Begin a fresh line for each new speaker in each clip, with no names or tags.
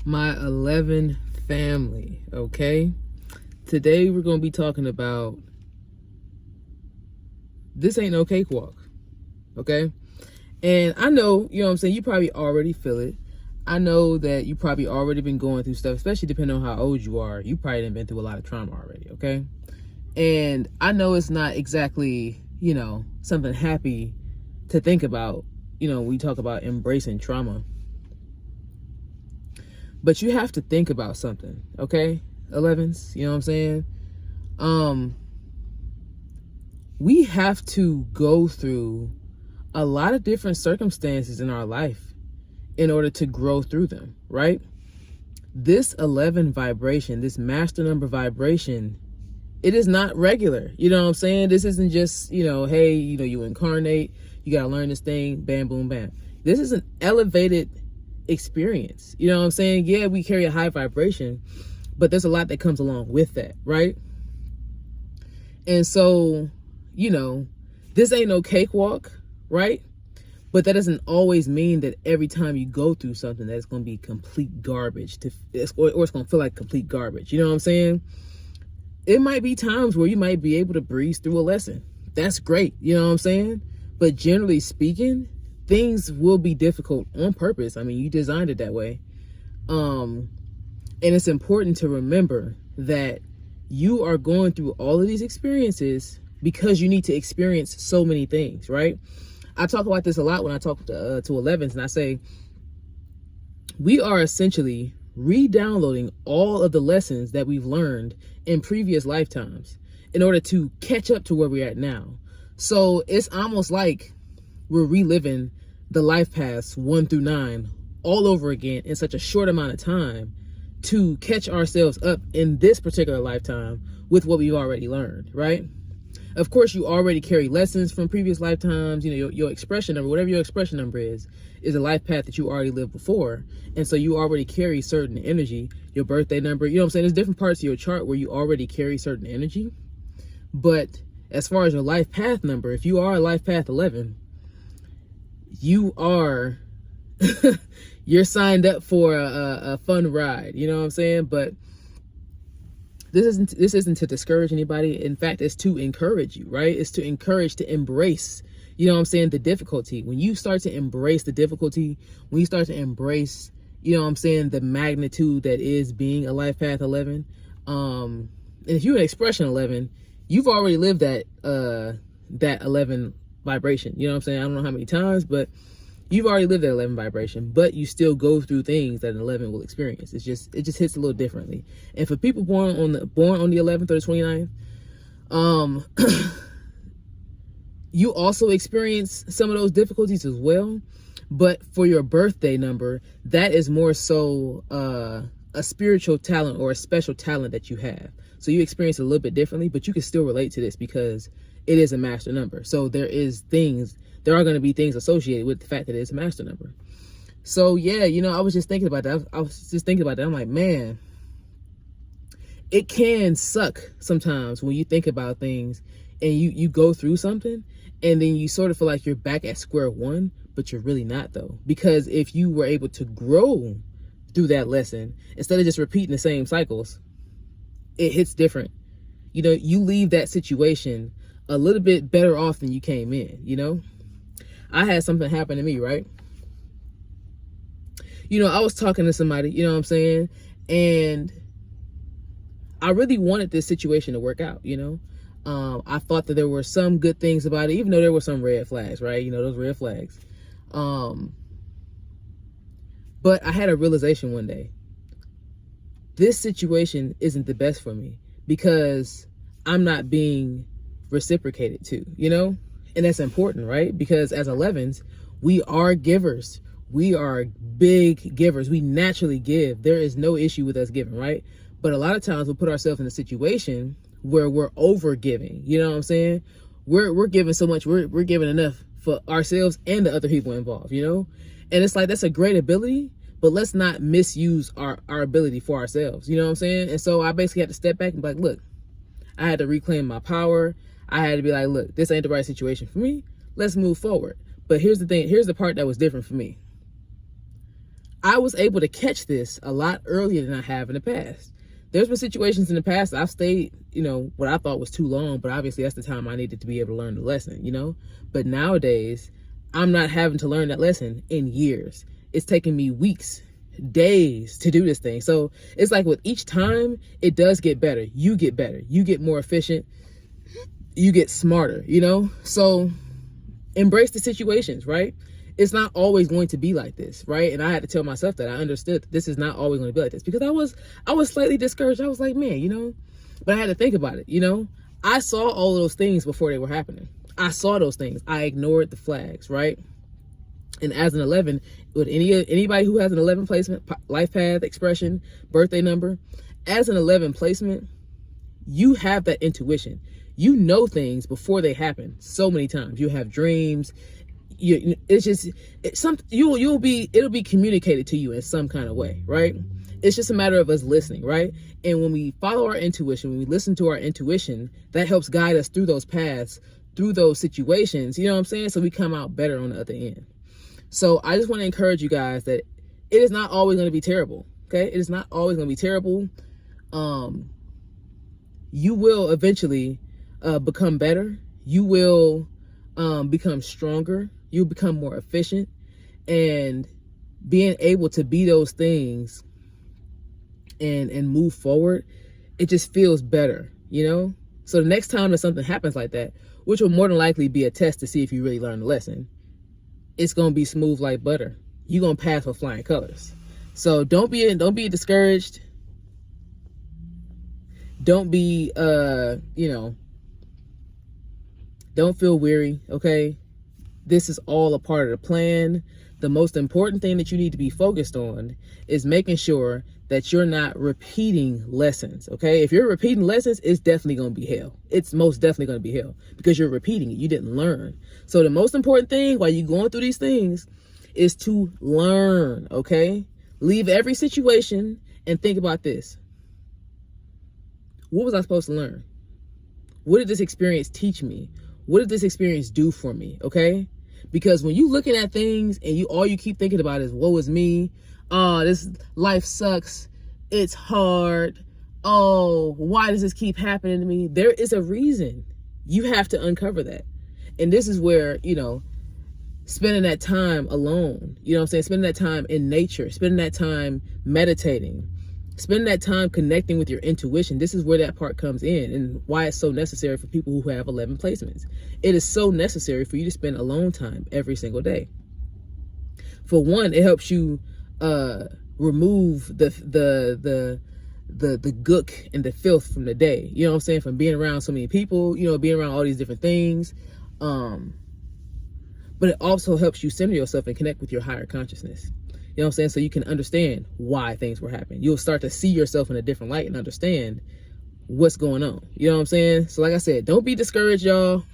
My 11 family, okay? Today we're going to be talking about this ain't no cakewalk, okay? And I know, you know what I'm saying, you probably already feel it. I know that you probably already been going through stuff, especially depending on how old you are. You probably done been through a lot of trauma already, okay? And I know it's not exactly, something happy to think about, we talk about embracing trauma. But you have to think about something, okay? 11s, you know what I'm saying? We have to go through a lot of different circumstances in our life in order to grow through them, right? This 11 vibration, this master number vibration, it is not regular. You know what I'm saying? This isn't just, hey, you incarnate, you got to learn this thing, bam, boom, bam. This is an elevated experience. You know what I'm saying? Yeah, we carry a high vibration, but there's a lot that comes along with that, right? And so, this ain't no cakewalk, right? But that doesn't always mean that every time you go through something that it's going to be complete garbage or it's going to feel like complete garbage. You know what I'm saying? It might be times where you might be able to breeze through a lesson. That's great. You know what I'm saying? But generally speaking, things will be difficult on purpose. I mean, you designed it that way. And it's important to remember that you are going through all of these experiences because you need to experience so many things, right? I talk about this a lot when I talk to 11s, and I say we are essentially re-downloading all of the lessons that we've learned in previous lifetimes in order to catch up to where we're at now. So it's almost like we're reliving the life paths 1 through 9 all over again in such a short amount of time to catch ourselves up in this particular lifetime with what we've already learned, right? Of course, you already carry lessons from previous lifetimes. Your expression number, whatever your expression number is a life path that you already lived before. And so you already carry certain energy. Your birthday number, you know what I'm saying? There's different parts of your chart where you already carry certain energy. But as far as your life path number, if you are a life path 11, you are, you're signed up for a fun ride. You know what I'm saying? But this isn't to discourage anybody. In fact, it's to encourage you, right? It's to encourage, to embrace, you know what I'm saying, the difficulty. When you start to embrace the difficulty, when you start to embrace, you know what I'm saying, the magnitude that is being a life path 11, and if you're an expression 11, you've already lived that 11 vibration. You know what I'm saying? I don't know how many times, but you've already lived that 11 vibration, but you still go through things that an 11 will experience. It just hits a little differently. And for people born on the 11th or the 29th, you also experience some of those difficulties as well. But for your birthday number, that is more so a spiritual talent or a special talent that you have. So you experience it a little bit differently, but you can still relate to this because it is a master number. So there are going to be things associated with the fact that it's a master number. So yeah, I was just thinking about that. I'm like, man, it can suck sometimes when you think about things and you go through something and then you sort of feel like you're back at square one, but you're really not though. Because if you were able to grow through that lesson, instead of just repeating the same cycles, it hits different. You leave that situation a little bit better off than you came in, I had something happen to me, right? I was talking to somebody, you know what I'm saying? And I really wanted this situation to work out, I thought that there were some good things about it, even though there were some red flags, right? Those red flags. But I had a realization one day. This situation isn't the best for me because I'm not being reciprocated to, And that's important, right? Because as 11s, we are givers. We are big givers. We naturally give. There is no issue with us giving, right? But a lot of times we'll put ourselves in a situation where we're over giving. You know what I'm saying? We're giving so much. We're giving enough for ourselves and the other people involved, And it's like, that's a great ability, but let's not misuse our ability for ourselves. You know what I'm saying? And so I basically had to step back and be like, look, I had to reclaim my power. I had to be like, look, this ain't the right situation for me. Let's move forward. But here's the thing. Here's the part that was different for me. I was able to catch this a lot earlier than I have in the past. There's been situations in the past I've stayed, what I thought was too long, but obviously that's the time I needed to be able to learn the lesson. But nowadays, I'm not having to learn that lesson in years. It's taking me weeks, days to do this thing. So it's like with each time, it does get better. You get better. You get more efficient. You get smarter, So embrace the situations, right? It's not always going to be like this, right? And I had to tell myself that I understood that this is not always going to be like this, because I was slightly discouraged. I was like, man, but I had to think about it, I saw all of those things before they were happening. I saw those things. I ignored the flags, right? And as an 11, with anybody who has an 11 placement, life path, expression, birthday number, as an 11 placement, you have that intuition. You know things before they happen so many times. You have dreams. It'll be communicated to you in some kind of way, right? It's just a matter of us listening, right? And when we follow our intuition, when we listen to our intuition, that helps guide us through those paths, through those situations, you know what I'm saying? So we come out better on the other end. So I just want to encourage you guys that it is not always going to be terrible, okay? It is not always going to be terrible. You will eventually become better. You will become stronger. You'll become more efficient, and being able to be those things and move forward, it just feels better, So the next time that something happens like that, which will more than likely be a test to see if you really learned the lesson, it's going to be smooth like butter. You're going to pass with flying colors. So don't be discouraged. Don't be, don't feel weary, okay? This is all a part of the plan. The most important thing that you need to be focused on is making sure that you're not repeating lessons, okay? If you're repeating lessons, it's definitely going to be hell. It's most definitely going to be hell because you're repeating it. You didn't learn. So the most important thing while you're going through these things is to learn, okay? Leave every situation and think about this. What was I supposed to learn? What did this experience teach me? What did this experience do for me? Okay? Because when you looking at things and all you keep thinking about is woe is me. Oh, this life sucks. It's hard. Oh, why does this keep happening to me? There is a reason. You have to uncover that. And this is where, spending that time alone, spending that time in nature, spending that time meditating, spending that time connecting with your intuition. This is where that part comes in, and why it's so necessary for people who have 11 placements. It is so necessary for you to spend alone time every single day. For one, it helps you remove the gook and the filth from the day. You know what I'm saying? From being around so many people, being around all these different things. But it also helps you center yourself and connect with your higher consciousness. You know what I'm saying? So you can understand why things were happening. You'll start to see yourself in a different light and understand what's going on. You know what I'm saying? So like I said, don't be discouraged, y'all.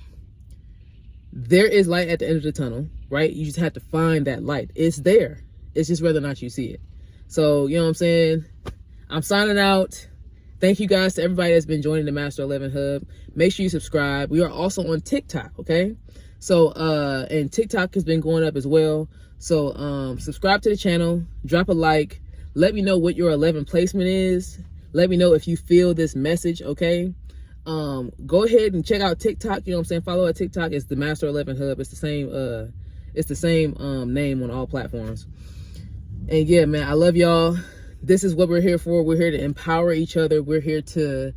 There is light at the end of the tunnel, right? You just have to find that light. It's there. It's just whether or not you see it. So, you know what I'm saying? I'm signing out. Thank you guys to everybody that's been joining the Master 11 Hub. Make sure you subscribe. We are also on TikTok, okay? So, and TikTok has been going up as well. So, subscribe to the channel, drop a like, let me know what your 11 placement is. Let me know if you feel this message, okay? Go ahead and check out TikTok. You know what I'm saying? Follow our TikTok. It's the Master 11 Hub. It's the same name on all platforms. And yeah, man, I love y'all. This is what we're here for. We're here to empower each other. We're here to,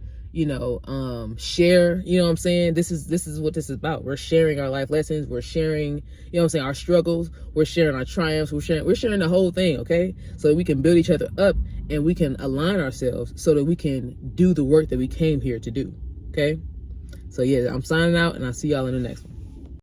share, you know what I'm saying? This is what this is about. We're sharing our life lessons. We're sharing, you know what I'm saying, our struggles. We're sharing our triumphs. We're sharing the whole thing, okay? So that we can build each other up and we can align ourselves so that we can do the work that we came here to do, okay? So yeah, I'm signing out and I'll see y'all in the next one.